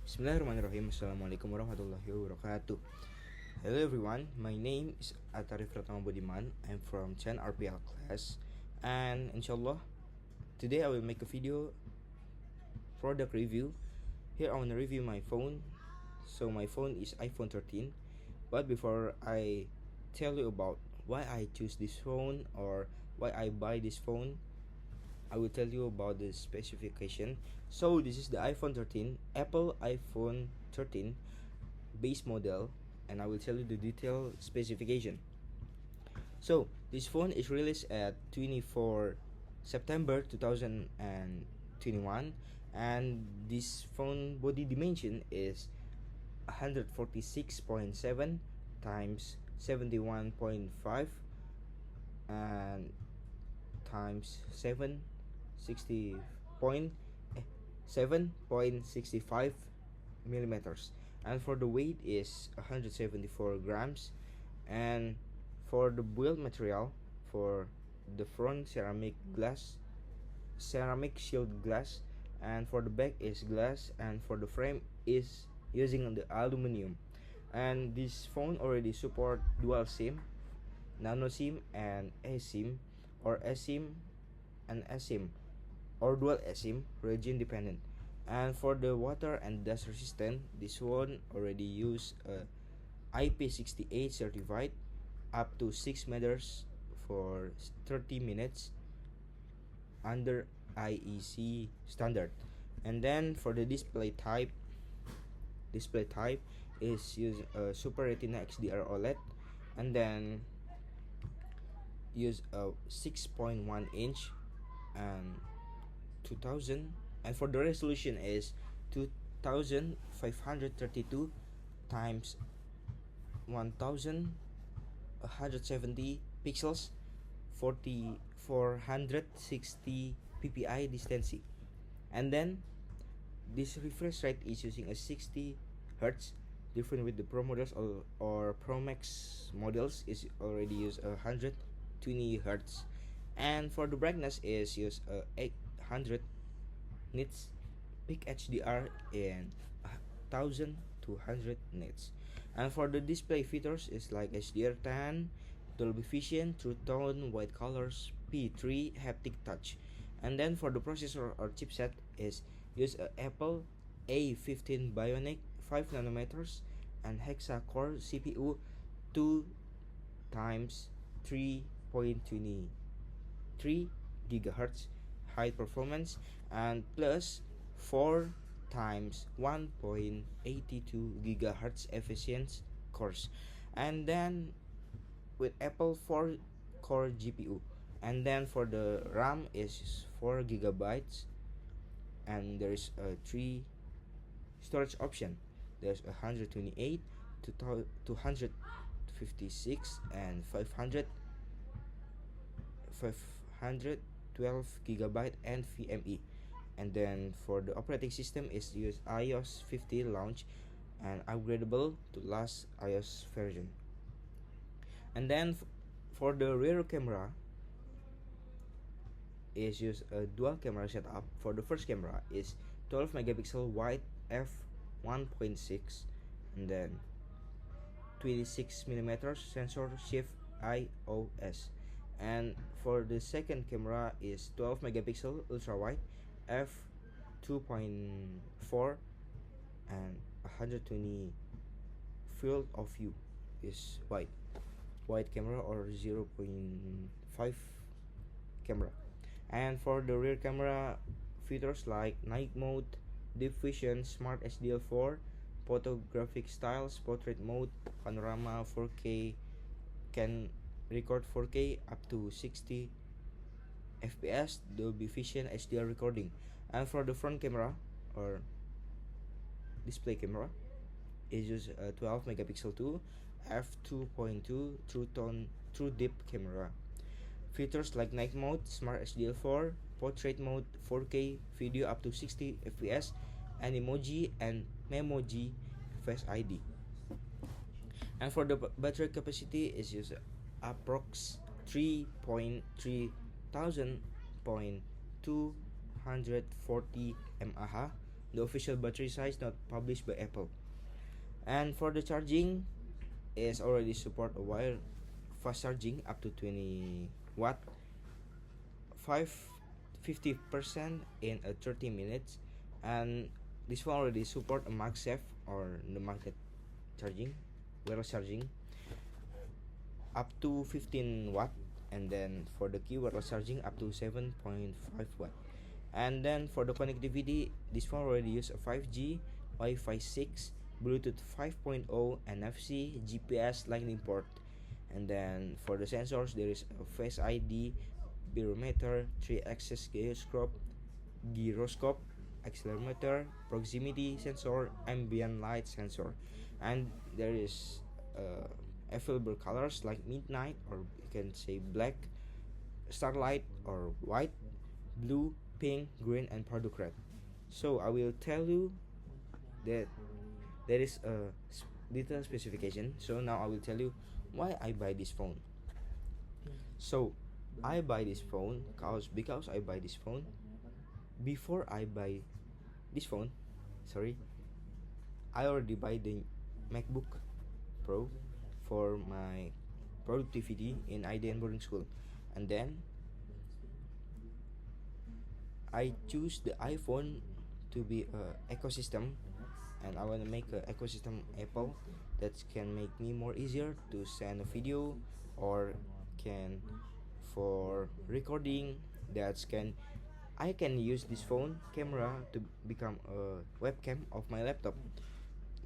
Bismillahirrahmanirrahim. Assalamualaikum warahmatullahi wabarakatuh. Hello everyone, my name is Atarif Ratama Budiman. I'm from 10 RPL class, and inshallah today I will make a video product review. Here I want to review my phone. So my phone is iPhone 13. But before I tell you about why I choose this phone or why I buy this phone, I will tell you about the specification. So this is the iPhone 13, Apple iPhone 13 base model, and I will tell you the detailed specification. So this phone is released at 24 September 2021, and this phone body dimension is 146.7 times 71.5 and times 7.65 millimeters, and for the weight is 174 grams. And for the build material, for the front ceramic shield glass, and for the back is glass, and for the frame is using the aluminum. And this phone already support dual SIM, nano SIM, and eSIM, or eSIM and eSIM, or dual eSIM, region dependent. And for the water and dust resistant, this one already use IP68 certified up to 6 meters for 30 minutes under IEC standard. And then for the display type is use Super Retina XDR OLED, and then use a 6.1 inch and 2000, and for the resolution is 2532 times 1170 pixels, 460 ppi distance. And then this refresh rate is using a 60 hertz, different with the Pro models or Pro Max models is already use 120 hertz. And for the brightness is use 800 nits, peak HDR in 1200 nits. And for the display features is like HDR10, Dolby Vision, True Tone, White Colors, P3, Haptic Touch. And then for the processor or chipset is use a Apple A15 Bionic 5 nanometers and hexa-core CPU 2 times 3.23 gigahertz high performance, and plus 4 times 1.82 gigahertz efficient cores. And then with Apple 4 core GPU. And then for the RAM is 4 gigabytes, and there is a 3 storage option. There's 128 to 256 and 512 gigabyte NVMe. And then for the operating system is use iOS 50 launch and upgradable to last iOS version. And then for the rear camera is use a dual camera setup. For the first camera is 12 megapixel wide f1.6, and then 26 millimeters sensor shift IOS. And for the second camera is 12 megapixel ultra wide f2.4 and 120 field of view is wide camera or 0.5 camera. And for the rear camera features like night mode, deep vision, smart SDL4, photographic styles, portrait mode, panorama, 4K, can record 4K up to 60 FPS, Dolby Vision HDR recording. And for the front camera or display camera is just a 12 megapixel 2 f2.2 true tone true depth camera. Features like night mode, smart HDL4, portrait mode, 4K video up to 60 FPS, Animoji and Memoji Face ID. And for the battery capacity is just approx 3.3 thousand 240 mAh, the official battery size not published by Apple. And for the charging, is already support a wire fast charging up to 20 watt, 50% in 30 minutes. And this one already support a MagSafe or the magnet charging, wireless charging up to 15 watt. And then for the key wireless charging up to 7.5 watt. And then for the connectivity, this one already use a 5G, Wi-Fi 6, Bluetooth 5.0, NFC, GPS, Lightning port. And then for the sensors, there is a Face ID, barometer, 3-axis gyroscope, accelerometer, proximity sensor, ambient light sensor. And there is available colors like midnight, or you can say black, starlight, or white, blue, pink, green, and product red. So I will tell you that there is a detailed specification. So now I will tell you why I buy this phone. So I buy this phone because I buy this phone before I buy this phone. Sorry, I already buy the MacBook Pro for my productivity in IDN boarding school, and then I choose the iPhone to be a ecosystem, and I want to make an ecosystem Apple that can make me more easier to send a video, or can for recording, that can I can use this phone camera to become a webcam of my laptop.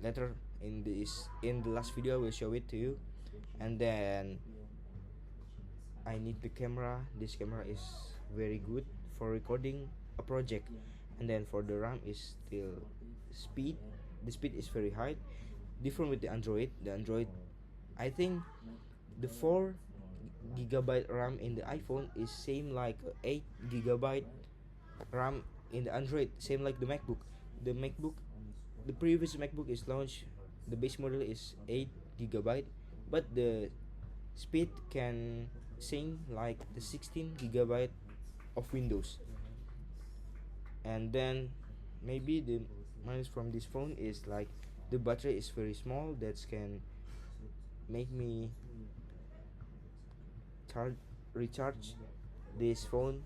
Later in the last video I will show it to you. And then I need the camera. This camera is very good for recording a project. And then for the RAM is still speed. The speed is very high, different with the Android. The Android, I think the 4 GB RAM in the iPhone is same like 8 GB RAM in the Android, same like the MacBook. The previous MacBook is launched, the base model is 8 GB, but the speed can same like the 16 GB of Windows. And then maybe the minus from this phone is like the battery is very small, that can make me recharge this phone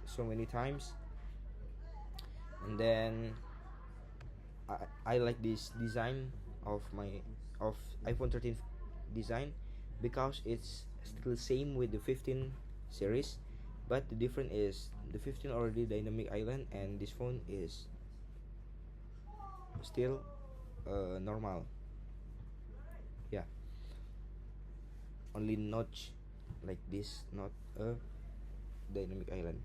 so many times. And then I like this design of iPhone 13 design, because it's still same with the 15 series, but the difference is the 15 already dynamic island, and this phone is still normal. Yeah, only notch like this, not a dynamic island.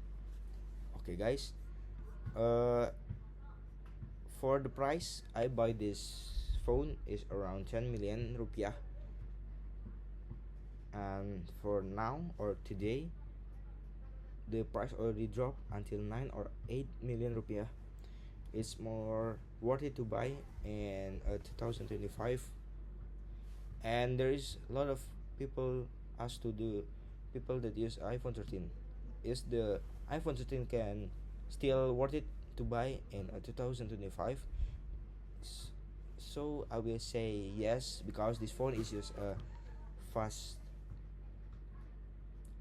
Okay guys, for the price I buy this phone is around 10 million rupiah. And for now or today, the price already dropped until 9 or 8 million rupiah. It's more worth it to buy in 2025. And there is a lot of people asked to do, people that use iPhone 13, is the iPhone 13 can still worth it to buy in 2025? So I will say yes, because this phone is just a fast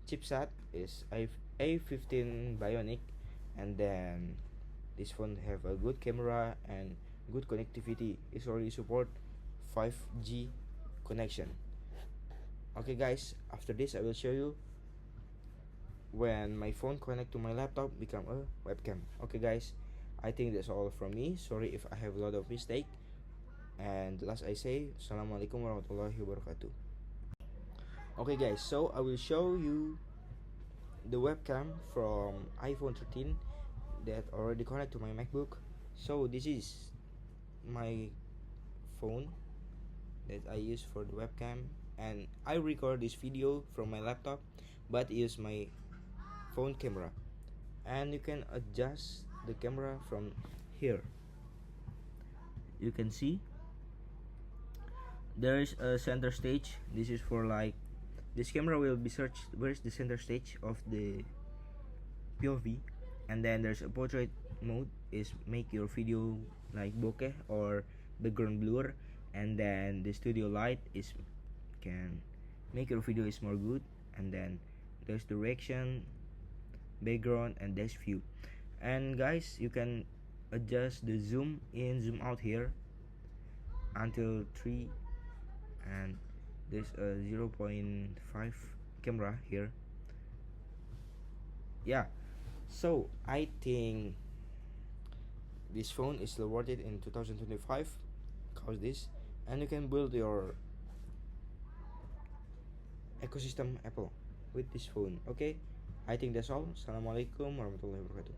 chipset, is A15 Bionic. And then this phone have a good camera and good connectivity. It already support 5G connection. Okay guys, after this I will show you when my phone connect to my laptop become a webcam. Okay guys, I think that's all from me. Sorry if I have a lot of mistake. And last I say, Assalamualaikum warahmatullahi wabarakatuh. Okay guys, so I will show you the webcam from iPhone 13 that already connect to my MacBook. So this is my phone that I use for the webcam, and I record this video from my laptop but use my phone camera. And you can adjust the camera from here. You can see there is a center stage. This is for like, this camera will be searched where is the center stage of the POV. And then there's a portrait mode is make your video like bokeh or background blur, and then the studio light is can make your video is more good, and then there's direction, background, and dash view. And guys, you can adjust the zoom in, zoom out here until 3, and there's a 0.5 camera here. Yeah, so I think this phone is still worth it in 2025 because this, and you can build your ecosystem Apple with this phone. Okay, I think that's all. Assalamualaikum warahmatullahi wabarakatuh.